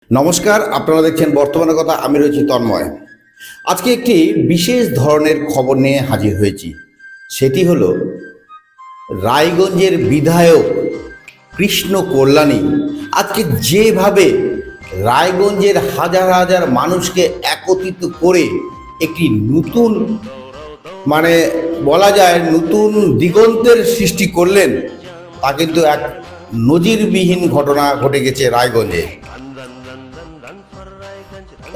নমস্কার, আপনারা দেখছেন বর্তমানে কথা। আমি রয়েছি তন্ময়। আজকে একটি বিশেষ ধরনের খবর নিয়ে হাজির হয়েছি। সেটি হলো রায়গঞ্জের বিধায়ক কৃষ্ণ কল্যাণী আজকে যেভাবে রায়গঞ্জের হাজার হাজার মানুষকে একত্রিত করে একটি নতুন বলা যায় নতুন দিগন্তের সৃষ্টি করলেন, তা কিন্তু এক নজিরবিহীন ঘটনা ঘটে গেছে রায়গঞ্জে।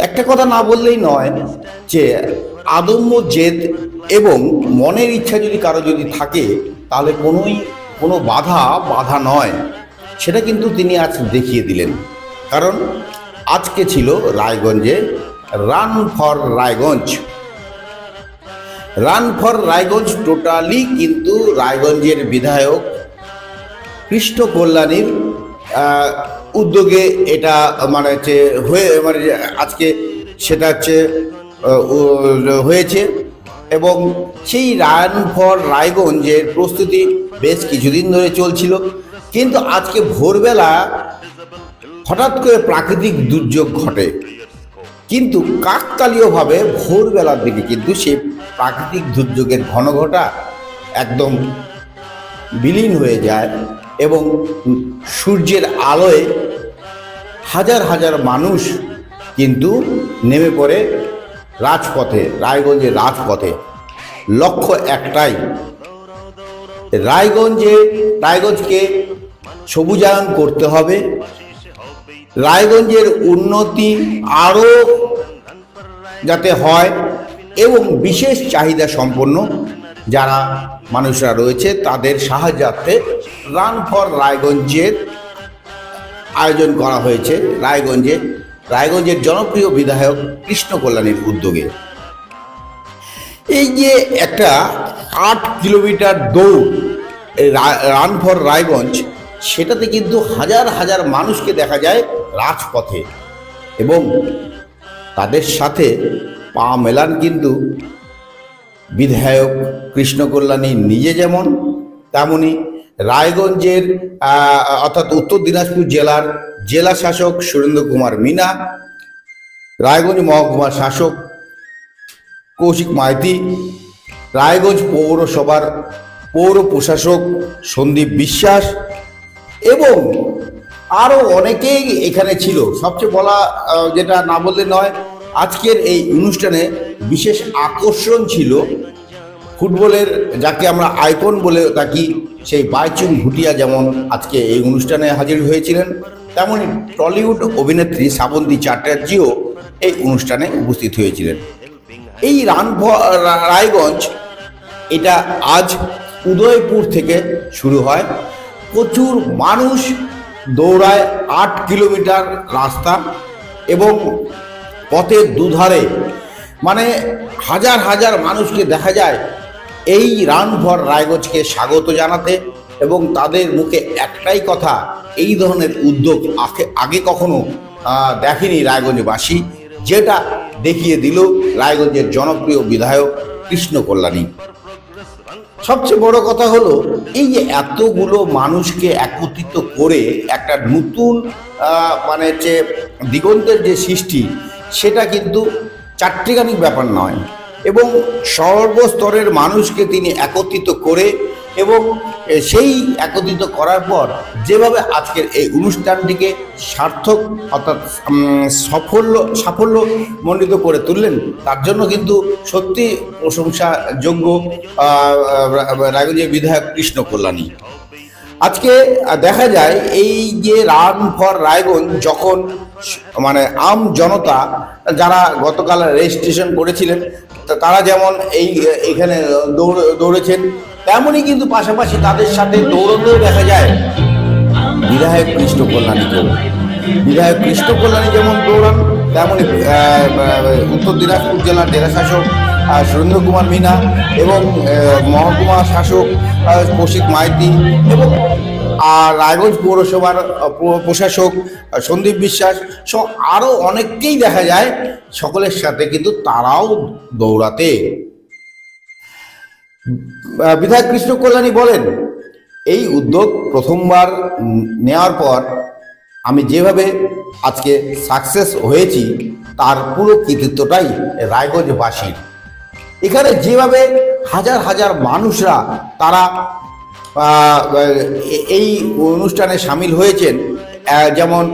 একটা কথা না বললেই নয় যে আদম্য জেদ এবং মনের ইচ্ছা যদি কারো যদি থাকে তাহলে কোনো বাধা নয়, সেটা কিন্তু তিনি আজ দেখিয়ে দিলেন। কারণ আজকে ছিল রায়গঞ্জে রান ফর রায়গঞ্জ। টোটালি কিন্তু রায়গঞ্জের বিধায়ক কৃষ্ণ কল্যাণীর উদ্যোগে এটা আজকে সেটা হয়েছে। এবং সেই রান ফর রায়গঞ্জের প্রস্তুতি বেশ কিছুদিন ধরে চলছিল, কিন্তু আজকে ভোরবেলা হঠাৎ করে প্রাকৃতিক দুর্যোগ ঘটে। কিন্তু কাকতালীয়ভাবে ভোরবেলার দিকে কিন্তু সেই প্রাকৃতিক দুর্যোগের ঘনঘটা একদম বিলীন হয়ে যায় এবং সূর্যের আলোয় হাজার হাজার মানুষ কিন্তু নেমে পড়ে রাজপথে, রায়গঞ্জের রাজপথে। লক্ষ্য একটাই, রায়গঞ্জকে সবুজায়ন করতে হবে, রায়গঞ্জের উন্নতি আরও যাতে হয় এবং বিশেষ চাহিদা সম্পন্ন যারা মানুষরা রয়েছে তাদের সাহায্যার্থে রান ফর রায়গঞ্জের আয়োজন করা হয়েছে রায়গঞ্জের জনপ্রিয় বিধায়ক কৃষ্ণ কল্যাণীর উদ্যোগে। এই যে একটা 8 কিলোমিটার দৌড় রান ফর রায়গঞ্জ, সেটাতে কিন্তু হাজার হাজার মানুষকে দেখা যায় রাজপথে এবং তাদের সাথে পা মেলান কিন্তু বিধায়ক কৃষ্ণ কল্যাণী নিজে, যেমন তেমনি রায়গঞ্জের অর্থাৎ উত্তর দিনাজপুর জেলার জেলা শাসক সুরেন্দ্র কুমার মীনা, রায়গঞ্জ মহকুমার শাসক কৌশিক মাইতি, রায়গঞ্জ পৌরসভার পৌর প্রশাসক সন্দীপ বিশ্বাস এবং আরও অনেকেই এখানে ছিল। সবচেয়ে বলা যেটা না বললে নয়, আজকের এই অনুষ্ঠানে বিশেষ আকর্ষণ ছিল ফুটবলের, যাকে আমরা আইকন বলে থাকি, সেই বাইচুং ভুটিয়া যেমন আজকে এই অনুষ্ঠানে হাজির হয়েছিলেন, তেমনি টলিউড অভিনেত্রী শ্রাবন্তী চ্যাটার্জিও এই অনুষ্ঠানে উপস্থিত হয়েছিলেন। এই রায়গঞ্জ এটা আজ উদয়পুর থেকে শুরু হয়। প্রচুর মানুষ দৌড়ায় 8 কিলোমিটার রাস্তা এবং পথের দুধারে হাজার হাজার মানুষকে দেখা যায় এই রান ফর রায়গঞ্জকে স্বাগত জানাতে, এবং তাদের মুখে একটাই কথা, এই ধরনের উদ্যোগ আগে কখনো দেখেনি রায়গঞ্জবাসী, যেটা দেখিয়ে দিল রায়গঞ্জের জনপ্রিয় বিধায়ক কৃষ্ণ কল্যাণী। সবচেয়ে বড় কথা হলো, এই যে এতগুলো মানুষকে একত্রিত করে একটা নতুন দিগন্তের যে সৃষ্টি, সেটা কিন্তু চাট্টিখানি ব্যাপার নয়, এবং সর্বস্তরের মানুষকে তিনি একত্রিত করে এবং সেই একত্রিত করার পর যেভাবে আজকের এই অনুষ্ঠানটিকে সার্থক অর্থাৎ সাফল্যমণ্ডিত করে তুললেন, তার জন্য কিন্তু সত্যি প্রশংসাযোগ্য রায়গঞ্জের বিধায়ক কৃষ্ণ কল্যাণী। আজকে দেখা যায় এই যে রান ফর রায়গঞ্জ যখন আম জনতা যারা গতকাল রেজিস্ট্রেশন করেছিলেন তারা যেমন এখানে দৌড়েছেন, তেমনই কিন্তু পাশাপাশি তাদের সাথে দৌড়তেও দেখা যায় বিধায়ক কৃষ্ণ কল্যাণী যেমন দৌড়ান, তেমনই উত্তর দিনাজপুর জেলার জেলা শাসক সুরেন্দ্র কুমার মীনা এবং মহকুমা শাসক কৌশিক মাইতি এবং রায়গঞ্জ পৌরসভার প্রশাসক সন্দীপ বিশ্বাস সহ আরও অনেককেই দেখা যায় সকলের সাথে কিন্তু তারাও দৌড়াতে। বিধায়ক কৃষ্ণ কল্যাণী বলেন, এই উদ্যোগ প্রথমবার নেওয়ার পর আমি যেভাবে আজকে সাকসেস হয়েছি তার পুরো কৃতিত্বটাই রায়গঞ্জবাসীর। এখানে যেভাবে হাজার হাজার মানুষরা তারা এই অনুষ্ঠানে সামিল হয়েছেন, যেমন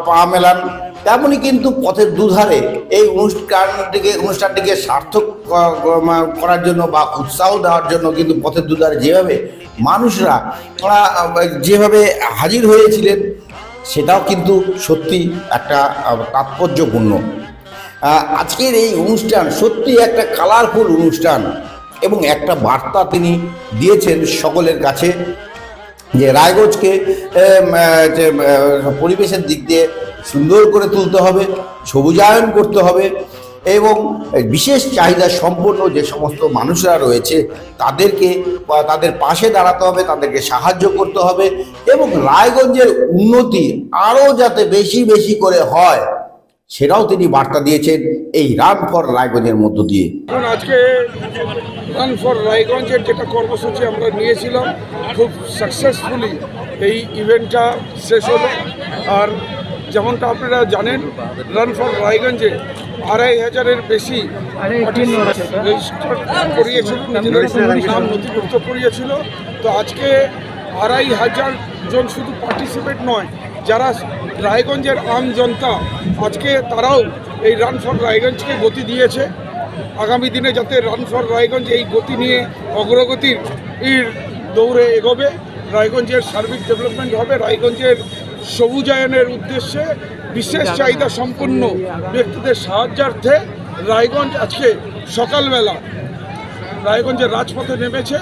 পা মেলান, তেমনই কিন্তু পথের দুধারে এই অনুষ্ঠানটিকে সার্থক করার জন্য বা উৎসাহ দেওয়ার জন্য কিন্তু পথের দুধারে যেভাবে মানুষরা যেভাবে হাজির হয়েছিলেন সেটাও কিন্তু সত্যি একটা তাৎপর্যপূর্ণ। আজকের এই অনুষ্ঠান সত্যি একটা কালারফুল অনুষ্ঠান এবং একটা বার্তা তিনি দিয়েছেন সকলের কাছে যে রায়গঞ্জকে পরিবেশের দিক দিয়ে সুন্দর করে তুলতে হবে, সবুজায়ন করতে হবে এবং বিশেষ চাহিদা সম্পন্ন যে সমস্ত মানুষরা রয়েছে তাদের পাশে দাঁড়াতে হবে, তাদেরকে সাহায্য করতে হবে এবং রায়গঞ্জের উন্নতি আরও যাতে বেশি বেশি করে হয় সেটাও তিনি বার্তা দিয়েছেন এই রান ফর রায়গঞ্জের মধ্য দিয়ে। আজকে রান ফর রায়গঞ্জের যেটা কর্মসূচি আমরা নিয়েছিলাম খুব সাকসেসফুলি এই ইভেন্টটা শেষ হলো। আর যেমনটা আপনারা জানেন রান ফর রায়গঞ্জে ২৫০০-এর বেশি রেজিস্টার করিয়েছিল, নিজেদের নাম নথিভুক্ত করিয়েছিল। তো আজকে ২৫০০ জন শুধু পার্টিসিপেট নয়, যারা রায়গঞ্জের আম জনতা আজকে তারাও এই রান ফর রায়গঞ্জকে গতি দিয়েছে। আগামী দিনে যাতে রান ফর রায়গঞ্জ এই গতি নিয়ে অগ্রগতির দৌড়ে এগোবে, রায়গঞ্জের সার্বিক ডেভেলপমেন্ট হবে, রায়গঞ্জের সবুজায়নের উদ্দেশ্যে বিশেষ চাহিদা সম্পন্ন ব্যক্তিদের সাহায্যার্থে রায়গঞ্জ আজকে সকালবেলা রায়গঞ্জের রাজপথে নেমেছে।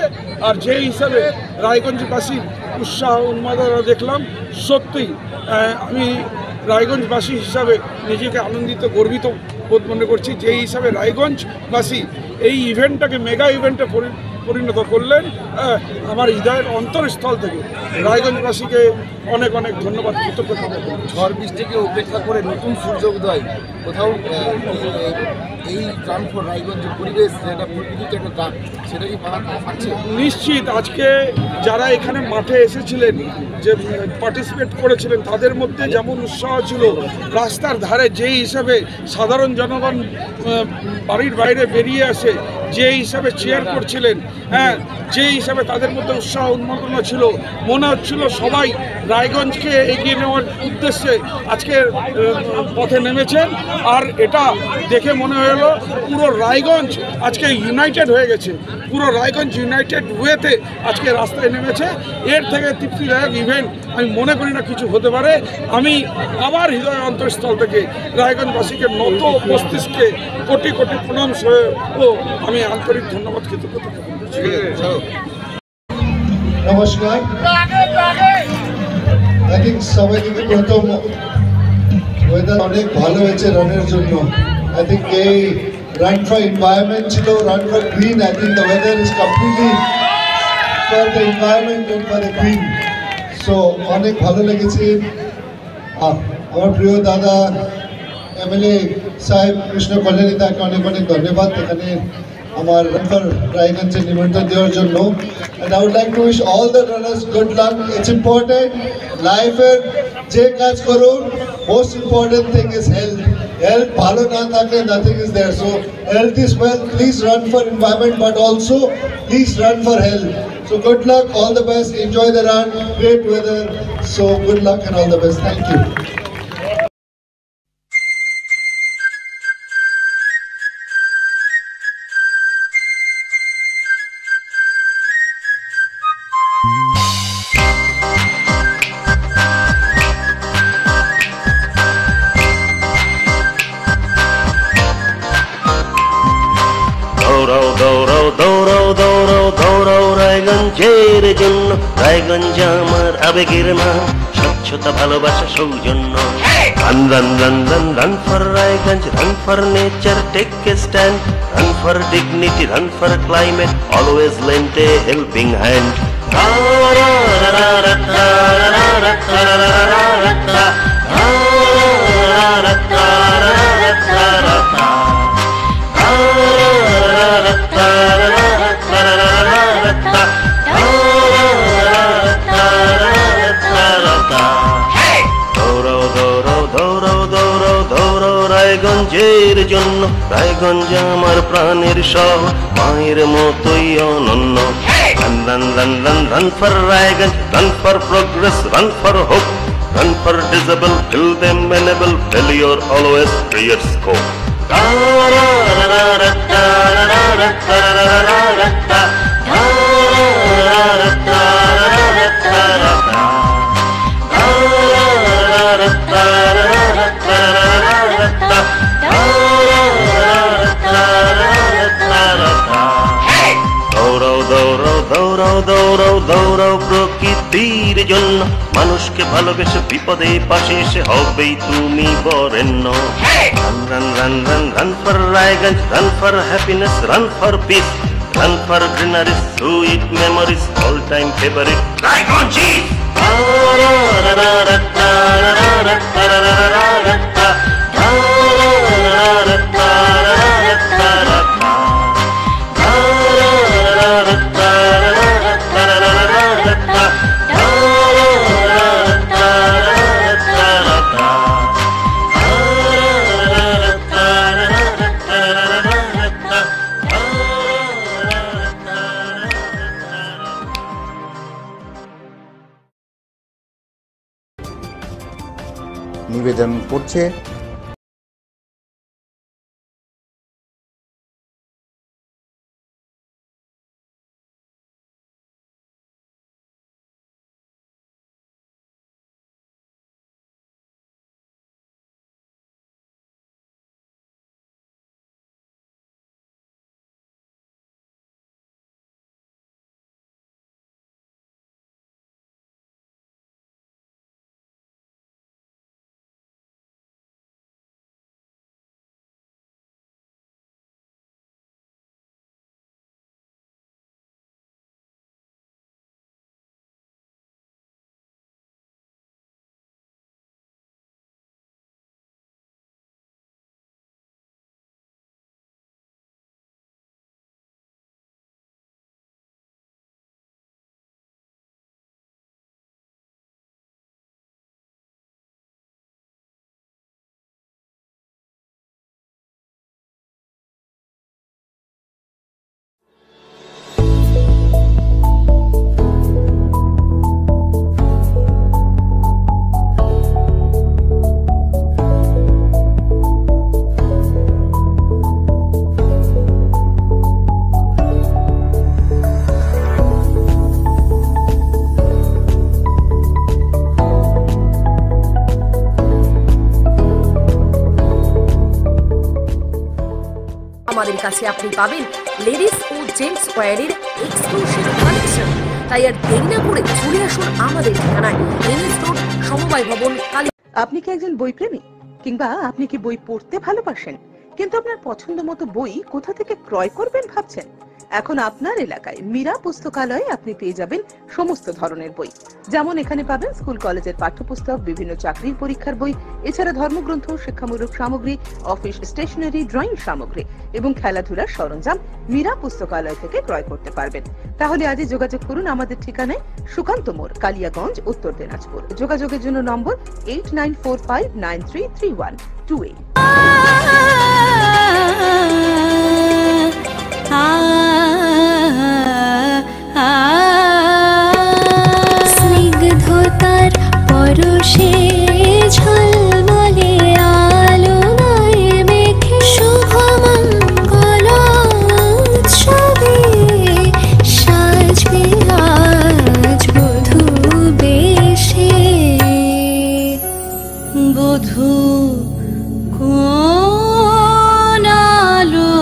আর যে হিসাবে রায়গঞ্জবাসীর উৎসাহ উন্মাদনা দেখলাম, সত্যি আমি রায়গঞ্জবাসী হিসাবে নিজেকে আনন্দিত গর্বিত বোধ মনে করছি। যে হিসাবে রায়গঞ্জবাসী এই ইভেন্টটাকে মেগা ইভেন্টে পরিণত করলেন, আমার হৃদয়ের অন্তরস্থল থেকে রায়গঞ্জবাসীকে অনেক অনেক ধন্যবাদ, কৃতজ্ঞতা। ঝড় বৃষ্টিকে উপেক্ষা করে নতুন সূর্য উদয় কোথাও এই রান ফর রায়গঞ্জের পরিবেশ যেটা প্রকৃতির একটা ডাক সেটা কি পাচ্ছে? নিশ্চিত আজকে যারা এখানে মাঠে এসেছিলেন, যে পার্টিসিপেট করেছিলেন, তাদের মধ্যে যেমন উৎসাহ ছিল, রাস্তার ধারে যেই হিসাবে সাধারণ জনগণ বাড়ির বাইরে বেরিয়ে আসে যে হিসাবে চেয়ার করছিলেন, হ্যাঁ, যে হিসাবে তাদের মধ্যে উৎসাহ উন্মাদনা ছিল, মনে হচ্ছিল সবাই রায়গঞ্জকে এগিয়ে নেওয়ার উদ্দেশ্যে আজকে পথে নেমেছেন। আর এটা দেখে মনে হলো পুরো রায়গঞ্জ আজকে ইউনাইটেড হয়ে গেছে, পুরো রায়গঞ্জ ইউনাইটেড ওয়েতে আজকে রাস্তায় নেমেছে। এর থেকে তৃপ্তিদায়ক ইভেন্ট আমি মনে করি না কিছু হতে পারে। আমি আমার হৃদয় অন্তঃস্থল থেকে রায়গঞ্জবাসীকে নত মস্তিষ্কে কোটি কোটি প্রণাম ও আমি আন্তরিক ধন্যবাদ কৃতজ্ঞতা। নমস্কার। আই থিঙ্ক সবাই থেকে প্রথম ওয়েদার অনেক ভালো হয়েছে রানের জন্য। আই থিঙ্ক এই রান ফর এনভায়রনমেন্ট ছিল, run for green. I think the weather is completely for the environment and for the green. So অনেক ভালো লেগেছে। আমার প্রিয় দাদা এমএলএ সাহেব কৃষ্ণ কল্যাণী, তাকে অনেক অনেক ধন্যবাদ এখানে আমার রান ফর রায়গঞ্জে নিমন্ত্রণ দেওয়ার জন্য। And I would like to wish all the runners good luck. It's important. Life যে কাজ করুন, most important thing is health. Health ভালো না থাকলে nothing is there. So health is wealth. Please run for environment, but also please run for health. So good luck, all the best. Enjoy the run. Great weather. So good luck and all the best. Thank you. রায়গঞ্জের জন্য, রায়গঞ্জ আমার আবেগের নাম, স্বচ্ছতা ভালোবাসা সৌজন্য। Run run run run run for Raiganj, run for nature, take a stand, run for dignity, run for climate, always lend a helping hand. রায়গঞ্জের জন্য। রায়গঞ্জ আমার প্রাণের শহর, মায়ের মতোই অনন্য। Run run run run run for Raiganj, run for progress, run for hope, run for disable, till them enable, failure always creates scope. দৌড়াও দৌড়াও দৌড়াও দৌড়াও দৌড়াও প্রকৃতির জন্য। মানুষকে ভালোবেসে বিপদে পাশে এসে হবেই তুমি বরেণ্য। Run run run run run for Raiganj, run for happiness, run for peace, run for greeneries, sweet memories, all time favourite Raiganj. নিবেদন করছে আমাদের কাছে আপনি পাবেন লেডিস ও জেন্টস ওয়্যারের এক্সক্লুসিভ কালেকশন। তাই আর দেরি না করে চলে আসুন আমাদের ঠিকানায়, এনএস রোড, সমবায় ভবন, কালী। আপনি কি একজন বই প্রেমী, কিংবা আপনি কি বই পড়তে ভালোবাসেন কিন্তু আপনার পছন্দ মতো বই কোথা থেকে ক্রয় করবেন ভাবছেন? এখন আপনার এলাকায় মীরা পুস্তকালয়ে আপনি পেয়ে যাবেন সমস্ত ধরনের বই। যেমন এখানে পাবেন স্কুল কলেজের পাঠ্যপুস্তক, বিভিন্ন চাকরির পরীক্ষার বই, এছাড়া ধর্মগ্রন্থ, শিক্ষামূলক সামগ্রী, অফিস স্টেশনারি, ড্রয়িং সামগ্রী এবং খেলাধুলার সরঞ্জাম মীরা পুস্তকালয় থেকে ক্রয় করতে পারবেন। তাহলে আজই যোগাযোগ করুন আমাদের ঠিকানায়, সুকান্ত মোড়, কালিয়াগঞ্জ, উত্তর দিনাজপুর। যোগাযোগের জন্য নম্বর 8945933128। স্নিগ্ধতার পরশে ঝলমলে আলোয় মেখে শুভমঙ্গল উৎসবে সাজবে আজ বধূ বেশে। বধূ কোন আলো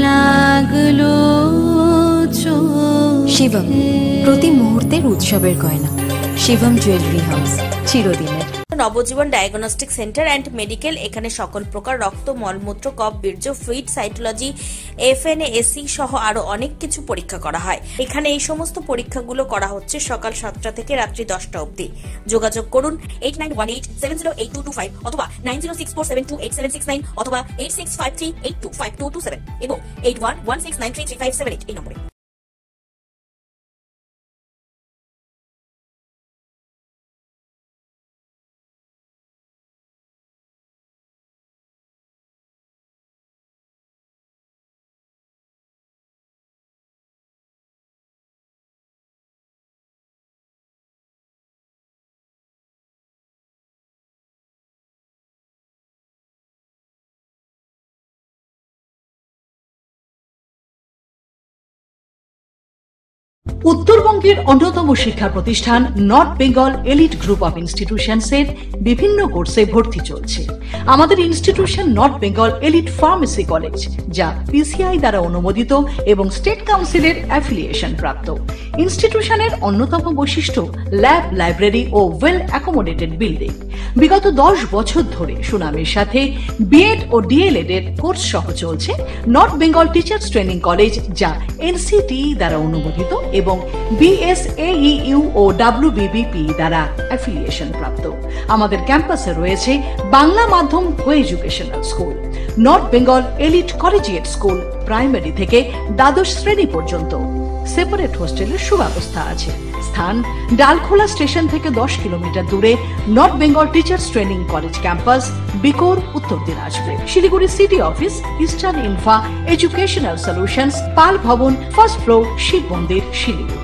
লাগলো শিবম, প্রতি মুহূর্তের উৎসবের গয়না। শিবম জুয়েলারি হাউস, চিরদিনের। নবজীবন ডায়াগনস্টিক সেন্টার অ্যান্ড মেডিকেল, এখানে সকল প্রকার রক্ত, মলমূত্র, কফ, বীর্য, ফ্লুইড, সাইটোলজি, এফএনএসি সহ আরো অনেক কিছু পরীক্ষা করা হয়। এখানে এই সমস্ত পরীক্ষাগুলো করা হচ্ছে সকাল 7টা থেকে রাত্রি 10টা অবধি। যোগাযোগ করুন 8918708225 অথবা 9064728769 অথবা 8653825227 এবং 8116933578 এই নম্বরে। উত্তরবঙ্গের অন্যতম শিক্ষা প্রতিষ্ঠান North Bengal Elite Group of ইনস্টিটিউশনসের বিভিন্ন কোর্সে ভর্তি চলছে। আমাদের institution North Bengal Elite Pharmacy College, যা পিসিআই দ্বারা অনুমোদিত এবং স্টেট কাউন্সিলের অ্যাফিলিয়েশন প্রাপ্ত। ইনস্টিটিউশনের অন্যতম বৈশিষ্ট্য ল্যাব, লাইব্রেরি ও ওয়েল অ্যাকোমোডেটেড বিল্ডিং। বিগত 10 বছর ধরে সুনামের সাথে বিএড ও ডিএলএড এর কোর্স সহ চলছে north Bengal teachers training college, যা এনসিটি দ্বারা অনুমোদিত এবং বিএসএইউ ও ডাব্লিউবিবিপি দ্বারা অ্যাফিলিয়েশন প্রাপ্ত। আমাদের ক্যাম্পাসে রয়েছে বাংলা মাধ্যম কো educational school, north Bengal elite collegiate school, primary থেকে দ্বাদশ শ্রেণী পর্যন্ত। সেপারেট হোস্টেলের সুব্যবস্থা আছে। স্থান ডালখোলা স্টেশন থেকে 10 কিলোমিটার দূরে north Bengal teachers training college campus, বিকোর, Uttar Dinajpur. Siliguri city office, eastern infra educational solutions, Pal Bhavan, first floor, Shiva মন্দির, শিলিগুড়ি।